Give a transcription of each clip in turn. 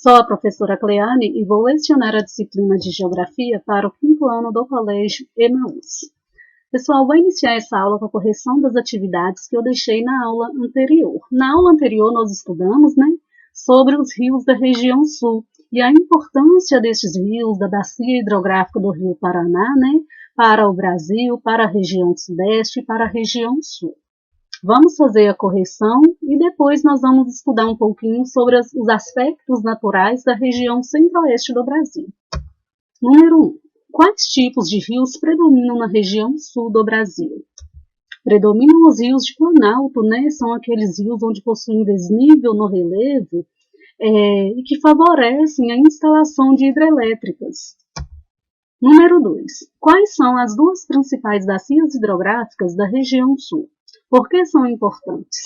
Sou a professora Cleane e vou lecionar a disciplina de Geografia para o 5º ano do Colégio Emaús. Pessoal, vou iniciar essa aula com a correção das atividades que eu deixei na aula anterior. Na aula anterior nós estudamos, sobre os rios da região sul e a importância destes rios, da bacia hidrográfica do Rio Paraná, para o Brasil, para a região sudeste e para a região sul. Vamos fazer a correção e depois nós vamos estudar um pouquinho sobre os aspectos naturais da região centro-oeste do Brasil. Número 1. Quais tipos de rios predominam na região sul do Brasil? Predominam os rios de planalto, são aqueles rios onde possuem desnível no relevo e que favorecem a instalação de hidrelétricas. Número 2. Quais são as duas principais bacias hidrográficas da região sul? Por que são importantes?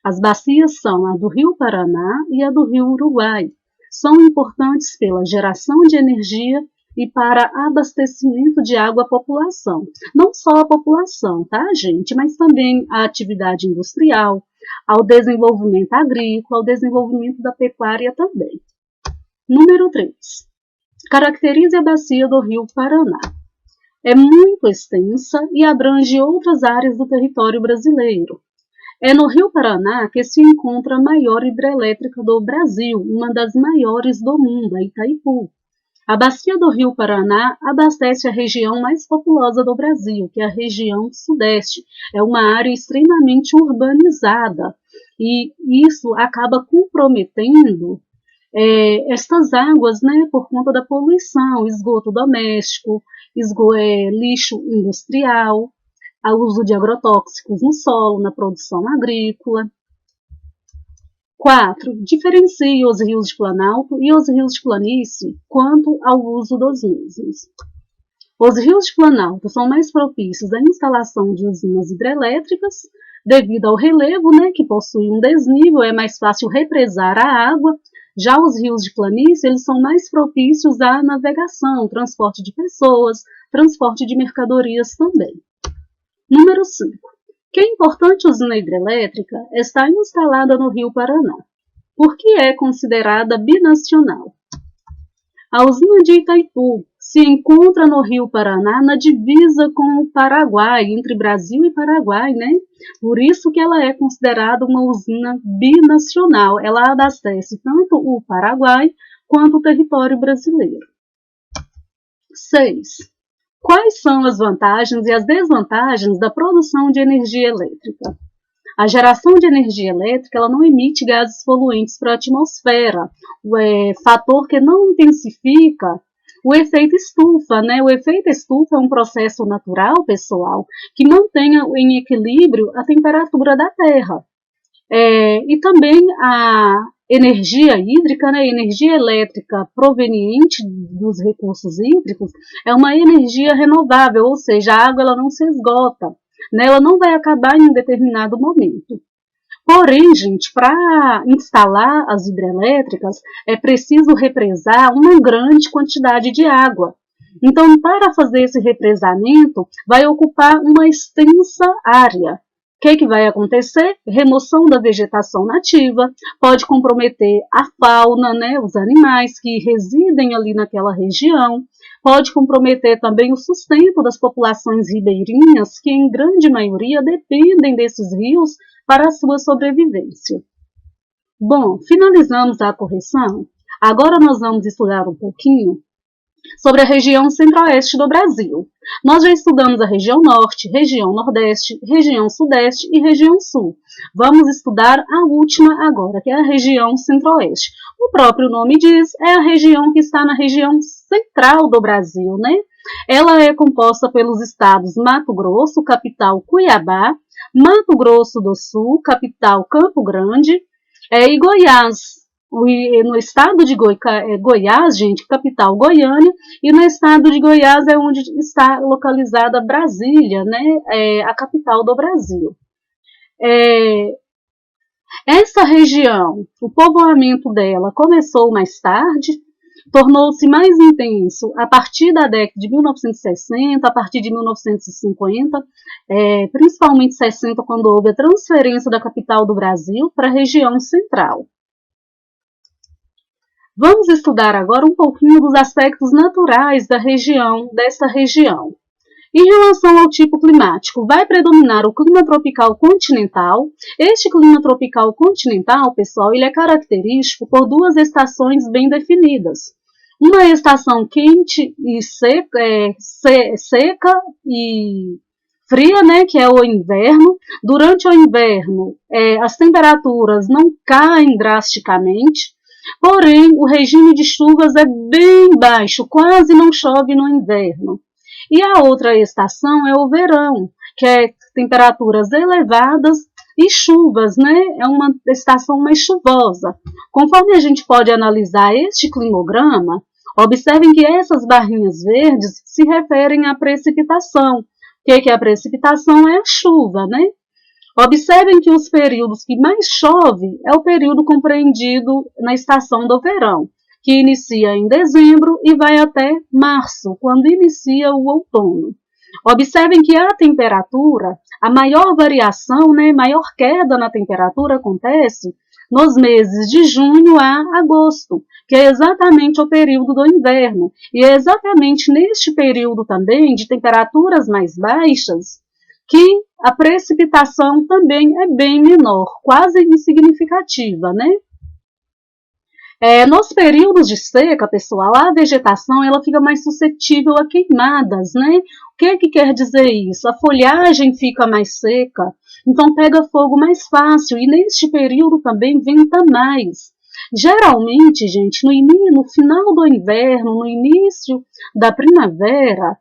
As bacias são a do Rio Paraná e a do Rio Uruguai. São importantes pela geração de energia e para abastecimento de água à população. Não só a população, tá, gente? Mas também a atividade industrial, ao desenvolvimento agrícola, ao desenvolvimento da pecuária também. Número 3. Caracterize a bacia do Rio Paraná. É muito extensa e abrange outras áreas do território brasileiro. É no Rio Paraná que se encontra a maior hidrelétrica do Brasil, uma das maiores do mundo, a Itaipu. A bacia do Rio Paraná abastece a região mais populosa do Brasil, que é a região sudeste. É uma área extremamente urbanizada e isso acaba comprometendo estas águas, por conta da poluição, esgoto doméstico, lixo industrial, o uso de agrotóxicos no solo, na produção agrícola. 4. Diferencie os rios de planalto e os rios de planície quanto ao uso dos mesmos. Os rios de planalto são mais propícios à instalação de usinas hidrelétricas, devido ao relevo, que possui um desnível, é mais fácil represar a água. Já os rios de planície, eles são mais propícios à navegação, transporte de pessoas, transporte de mercadorias também. Número 5. Que importante usina hidrelétrica está instalada no Rio Paraná? Por que é considerada binacional? A usina de Itaipu se encontra no Rio Paraná, na divisa com o Paraguai, entre Brasil e Paraguai, Por isso que ela é considerada uma usina binacional. Ela abastece tanto o Paraguai quanto o território brasileiro. 6. Quais são as vantagens e as desvantagens da produção de energia elétrica? A geração de energia elétrica ela não emite gases poluentes para a atmosfera, fator que não intensifica o efeito estufa. O efeito estufa é um processo natural, pessoal, que mantém em equilíbrio a temperatura da Terra. E também a energia hídrica, a energia elétrica proveniente dos recursos hídricos é uma energia renovável, ou seja, a água ela não se esgota, ela não vai acabar em um determinado momento. Porém, gente, para instalar as hidrelétricas é preciso represar uma grande quantidade de água. Então, para fazer esse represamento, vai ocupar uma extensa área. O que vai acontecer? Remoção da vegetação nativa, pode comprometer a fauna, os animais que residem ali naquela região, pode comprometer também o sustento das populações ribeirinhas, que em grande maioria dependem desses rios para a sua sobrevivência. Bom, finalizamos a correção. Agora nós vamos estudar um pouquinho sobre a região centro-oeste do Brasil. Nós já estudamos a região norte, região nordeste, região sudeste e região sul. Vamos estudar a última agora, que é a região centro-oeste. O próprio nome diz, é a região que está na região central do Brasil, Ela é composta pelos estados Mato Grosso, capital Cuiabá, Mato Grosso do Sul, capital Campo Grande, e Goiás. No estado de Goiás, gente, capital Goiânia, e no estado de Goiás é onde está localizada Brasília, a capital do Brasil. Essa região, o povoamento dela começou mais tarde, tornou-se mais intenso a partir da década de 1960, a partir de 1950, principalmente 60, quando houve a transferência da capital do Brasil para a região central. Vamos estudar agora um pouquinho dos aspectos naturais desta região. Em relação ao tipo climático, vai predominar o clima tropical continental. Este clima tropical continental, pessoal, ele é característico por duas estações bem definidas. Uma estação quente e seca e fria, né, que é o inverno. Durante o inverno, as temperaturas não caem drasticamente, porém, o regime de chuvas é bem baixo, quase não chove no inverno. E a outra estação é o verão, que é temperaturas elevadas e chuvas, né? É uma estação mais chuvosa. Conforme a gente pode analisar este climograma, observem que essas barrinhas verdes se referem à precipitação. O que é a precipitação? É a chuva, né? Observem que os períodos que mais chove é o período compreendido na estação do verão, que inicia em dezembro e vai até março, quando inicia o outono. Observem que a temperatura, a maior variação, né, maior queda na temperatura acontece nos meses de junho a agosto, que é exatamente o período do inverno. E é exatamente neste período também de temperaturas mais baixas que a precipitação também é bem menor, quase insignificativa, né? Nos períodos de seca, pessoal, a vegetação ela fica mais suscetível a queimadas, né? O que quer dizer isso? A folhagem fica mais seca, então pega fogo mais fácil, e neste período também venta mais. Geralmente, gente, no final do inverno, no início da primavera,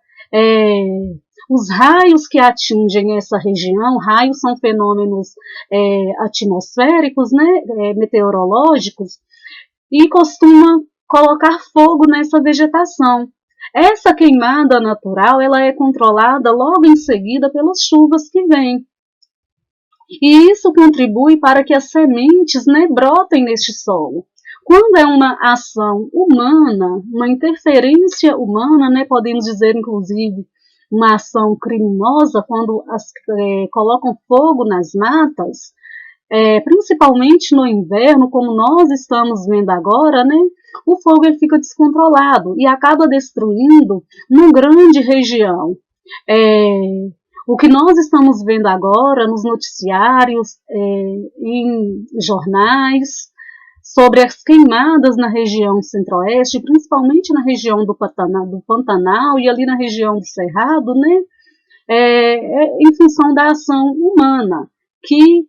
os raios que atingem essa região, raios são fenômenos atmosféricos, né, meteorológicos, e costuma colocar fogo nessa vegetação. Essa queimada natural ela é controlada logo em seguida pelas chuvas que vêm. E isso contribui para que as sementes, né, brotem neste solo. Quando é uma ação humana, uma interferência humana, né, podemos dizer inclusive uma ação criminosa, quando colocam fogo nas matas, principalmente no inverno, como nós estamos vendo agora, né, o fogo ele fica descontrolado e acaba destruindo uma grande região. O que nós estamos vendo agora nos noticiários, em jornais, sobre as queimadas na região centro-oeste, principalmente na região do Pantanal e ali na região do Cerrado, né, em função da ação humana, que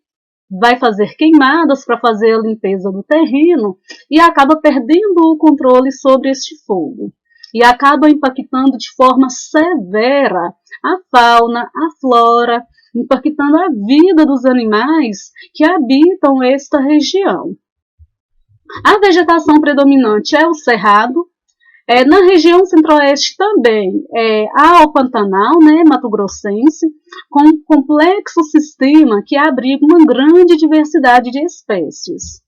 vai fazer queimadas para fazer a limpeza do terreno e acaba perdendo o controle sobre este fogo. E acaba impactando de forma severa a fauna, a flora, impactando a vida dos animais que habitam esta região. A vegetação predominante é o cerrado. Na região centro-oeste também há o Pantanal, né, mato-grossense, com um complexo sistema que abriga uma grande diversidade de espécies.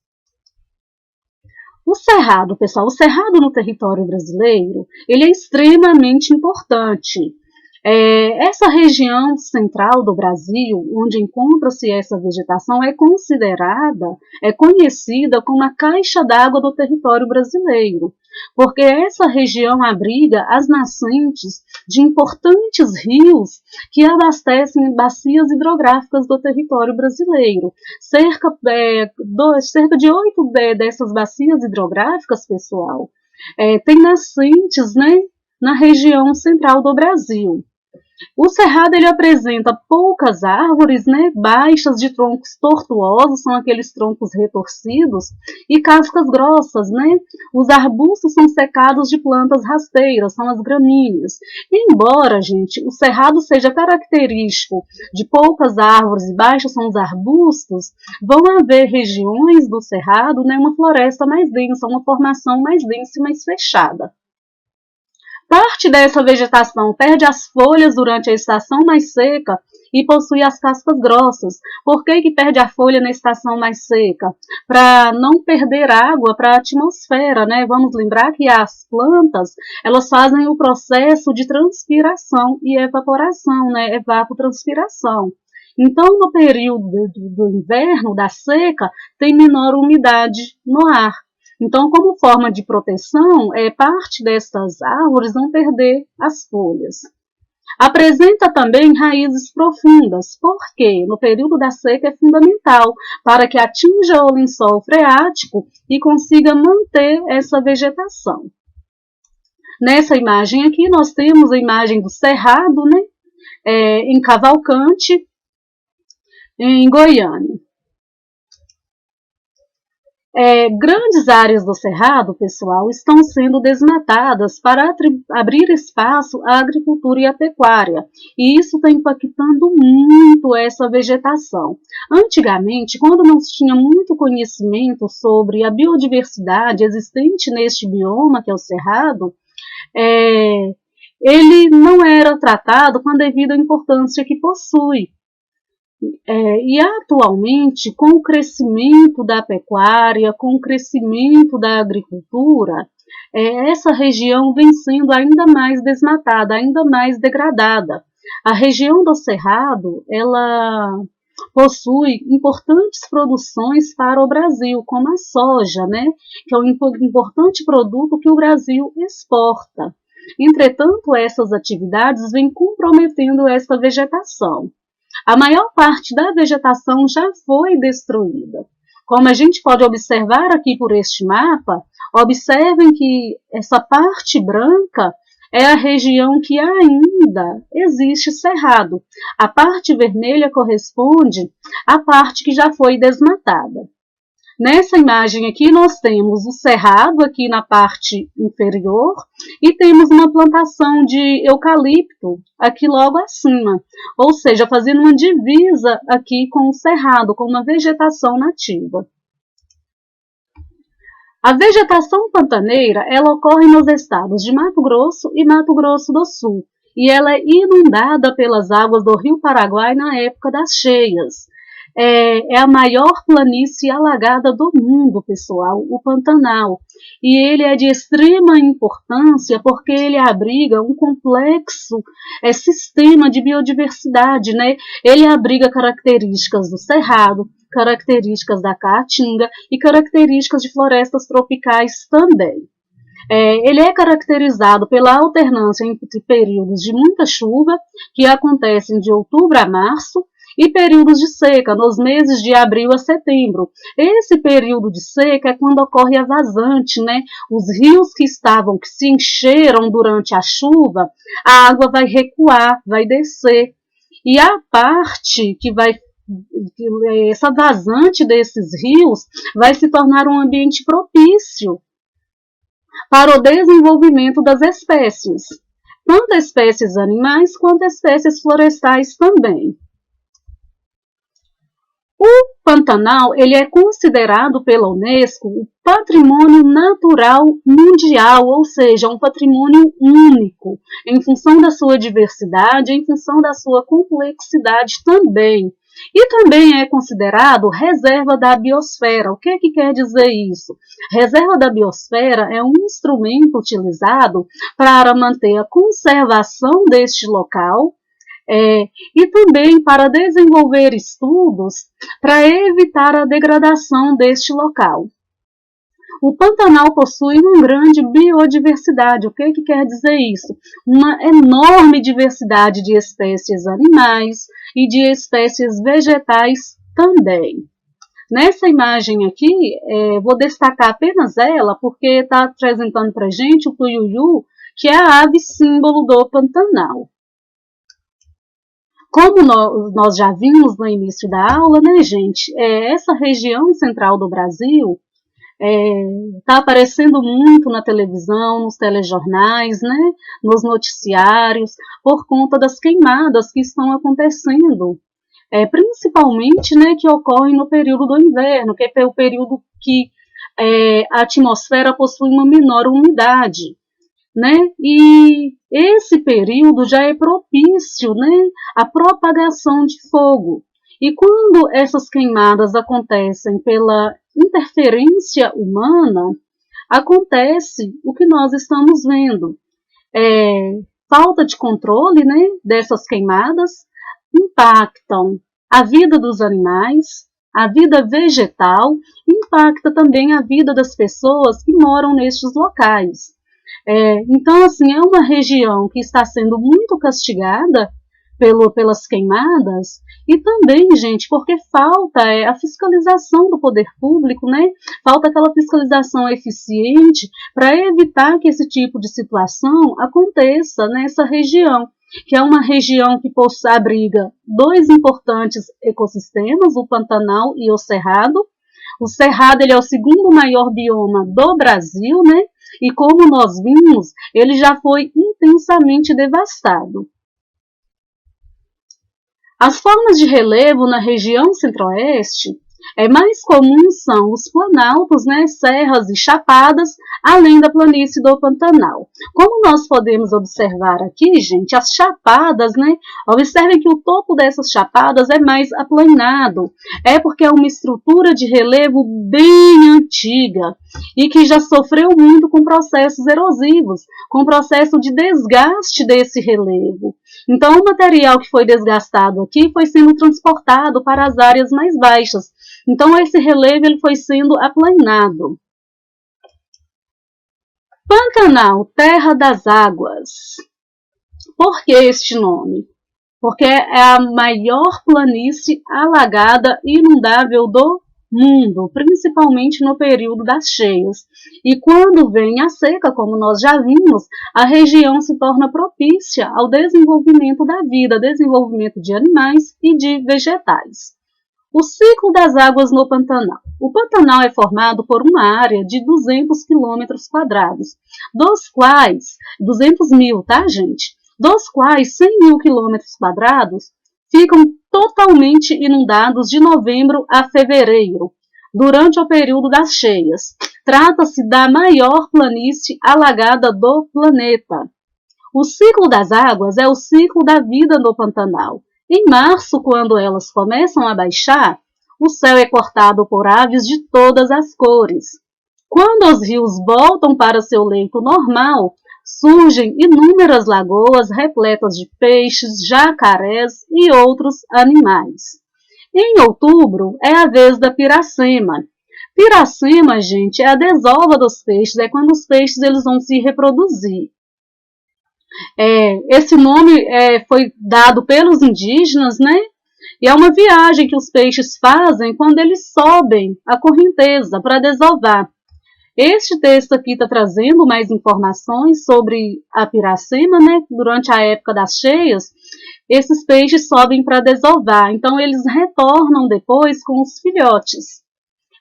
O cerrado, pessoal, o cerrado no território brasileiro, ele é extremamente importante. Essa região central do Brasil, onde encontra-se essa vegetação, é conhecida como a caixa d'água do território brasileiro, porque essa região abriga as nascentes de importantes rios que abastecem bacias hidrográficas do território brasileiro. Cerca de 8 dessas bacias hidrográficas, pessoal, tem nascentes, né, na região central do Brasil. O cerrado ele apresenta poucas árvores, né, baixas de troncos tortuosos, são aqueles troncos retorcidos, e cascas grossas, né? Os arbustos são secados de plantas rasteiras, são as gramíneas. Embora, gente, o cerrado seja característico de poucas árvores e baixos são os arbustos, vão haver regiões do cerrado, né, uma floresta mais densa, uma formação mais densa e mais fechada. Parte dessa vegetação perde as folhas durante a estação mais seca e possui as cascas grossas. Por que perde a folha na estação mais seca? Para não perder água para a atmosfera, né? Vamos lembrar que as plantas, elas fazem o processo de transpiração e evaporação, né? Evapotranspiração. Então, no período do inverno, da seca, tem menor umidade no ar. Então, como forma de proteção, parte destas árvores vão perder as folhas. Apresenta também raízes profundas, porque no período da seca é fundamental para que atinja o lençol freático e consiga manter essa vegetação. Nessa imagem aqui nós temos a imagem do cerrado, né, em Cavalcante, em Goiânia. Grandes áreas do cerrado, pessoal, estão sendo desmatadas para abrir espaço à agricultura e à pecuária, e isso está impactando muito essa vegetação. Antigamente, quando não se tinha muito conhecimento sobre a biodiversidade existente neste bioma, que é o cerrado, ele não era tratado com a devida importância que possui. E atualmente, com o crescimento da pecuária, com o crescimento da agricultura, essa região vem sendo ainda mais desmatada, ainda mais degradada. A região do Cerrado, ela possui importantes produções para o Brasil, como a soja, né, que é um importante produto que o Brasil exporta. Entretanto, essas atividades vêm comprometendo essa vegetação. A maior parte da vegetação já foi destruída. Como a gente pode observar aqui por este mapa, observem que essa parte branca é a região que ainda existe cerrado. A parte vermelha corresponde à parte que já foi desmatada. Nessa imagem aqui nós temos o cerrado aqui na parte inferior e temos uma plantação de eucalipto aqui logo acima, ou seja, fazendo uma divisa aqui com o cerrado, com uma vegetação nativa. A vegetação pantaneira, ela ocorre nos estados de Mato Grosso e Mato Grosso do Sul, e ela é inundada pelas águas do Rio Paraguai na época das cheias. É a maior planície alagada do mundo, pessoal, o Pantanal. E ele é de extrema importância porque ele abriga um complexo sistema de biodiversidade, né? Ele abriga características do cerrado, características da caatinga e características de florestas tropicais também. Ele é caracterizado pela alternância entre períodos de muita chuva, que acontecem de outubro a março, e períodos de seca, nos meses de abril a setembro. Esse período de seca é quando ocorre a vazante, né? Os rios que se encheram durante a chuva, a água vai recuar, vai descer. E a parte que vai essa vazante desses rios vai se tornar um ambiente propício para o desenvolvimento das espécies, tanto espécies animais quanto espécies florestais também. O Pantanal ele é considerado pela Unesco o patrimônio natural mundial, ou seja, um patrimônio único, em função da sua diversidade, em função da sua complexidade também. E também é considerado reserva da biosfera. O que quer dizer isso? Reserva da biosfera é um instrumento utilizado para manter a conservação deste local, e também para desenvolver estudos para evitar a degradação deste local. O Pantanal possui uma grande biodiversidade. O que quer dizer isso? Uma enorme diversidade de espécies animais e de espécies vegetais também. Nessa imagem aqui, vou destacar apenas ela, porque está apresentando para a gente o tuiuiu, que é a ave símbolo do Pantanal. Como nós já vimos no início da aula, né, gente, essa região central do Brasil está aparecendo muito na televisão, nos telejornais, né, nos noticiários, por conta das queimadas que estão acontecendo, principalmente, né, que ocorrem no período do inverno, que é o período que a atmosfera possui uma menor umidade, né? E esse período já é propício, né, à propagação de fogo. E quando essas queimadas acontecem pela interferência humana, acontece o que nós estamos vendo. Falta de controle, né, dessas queimadas impactam a vida dos animais, a vida vegetal, impacta também a vida das pessoas que moram nestes locais. Então, assim, é uma região que está sendo muito castigada pelas queimadas, e também, gente, porque falta a fiscalização do poder público, né? Falta aquela fiscalização eficiente para evitar que esse tipo de situação aconteça nessa região, que é uma região que abriga dois importantes ecossistemas, o Pantanal e o Cerrado. O Cerrado ele é o segundo maior bioma do Brasil, né? E como nós vimos, ele já foi intensamente devastado. As formas de relevo na região centro-oeste mais comuns são os planaltos, né, serras e chapadas, além da planície do Pantanal. Como nós podemos observar aqui, gente, as chapadas, né, observem que o topo dessas chapadas é mais aplanado, porque é uma estrutura de relevo bem antiga e que já sofreu muito com processos erosivos, com o processo de desgaste desse relevo. Então, o material que foi desgastado aqui foi sendo transportado para as áreas mais baixas. Então, esse relevo ele foi sendo aplanado. Pantanal, terra das águas. Por que este nome? Porque é a maior planície alagada e inundável do mundo, principalmente no período das cheias. E quando vem a seca, como nós já vimos, a região se torna propícia ao desenvolvimento da vida, desenvolvimento de animais e de vegetais. O ciclo das águas no Pantanal. O Pantanal é formado por uma área de 200 quilômetros quadrados, dos quais, 200 mil, tá, gente? Dos quais 100 mil quilômetros quadrados ficam totalmente inundados de novembro a fevereiro, durante o período das cheias. Trata-se da maior planície alagada do planeta. O ciclo das águas é o ciclo da vida no Pantanal. Em março, quando elas começam a baixar, o céu é cortado por aves de todas as cores. Quando os rios voltam para seu leito normal, surgem inúmeras lagoas repletas de peixes, jacarés e outros animais. Em outubro é a vez da piracema. Piracema, gente, é a desova dos peixes, é quando os peixes eles vão se reproduzir. Esse nome foi dado pelos indígenas, né? E é uma viagem que os peixes fazem quando eles sobem a correnteza para desovar. Este texto aqui está trazendo mais informações sobre a piracema, né? Durante a época das cheias, esses peixes sobem para desovar, então eles retornam depois com os filhotes.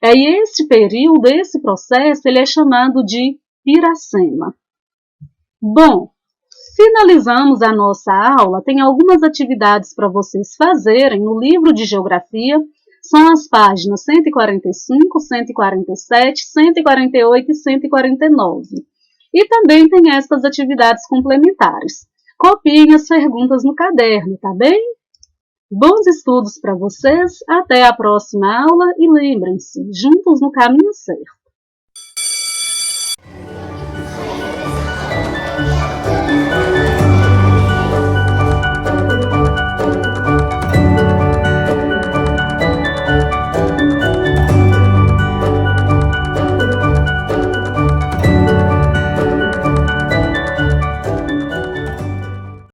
E esse período, esse processo, ele é chamado de piracema. Bom, finalizamos a nossa aula. Tem algumas atividades para vocês fazerem no livro de Geografia. São as páginas 145, 147, 148 e 149. E também tem estas atividades complementares. Copiem as perguntas no caderno, tá bem? Bons estudos para vocês. Até a próxima aula e lembrem-se, juntos no caminho certo.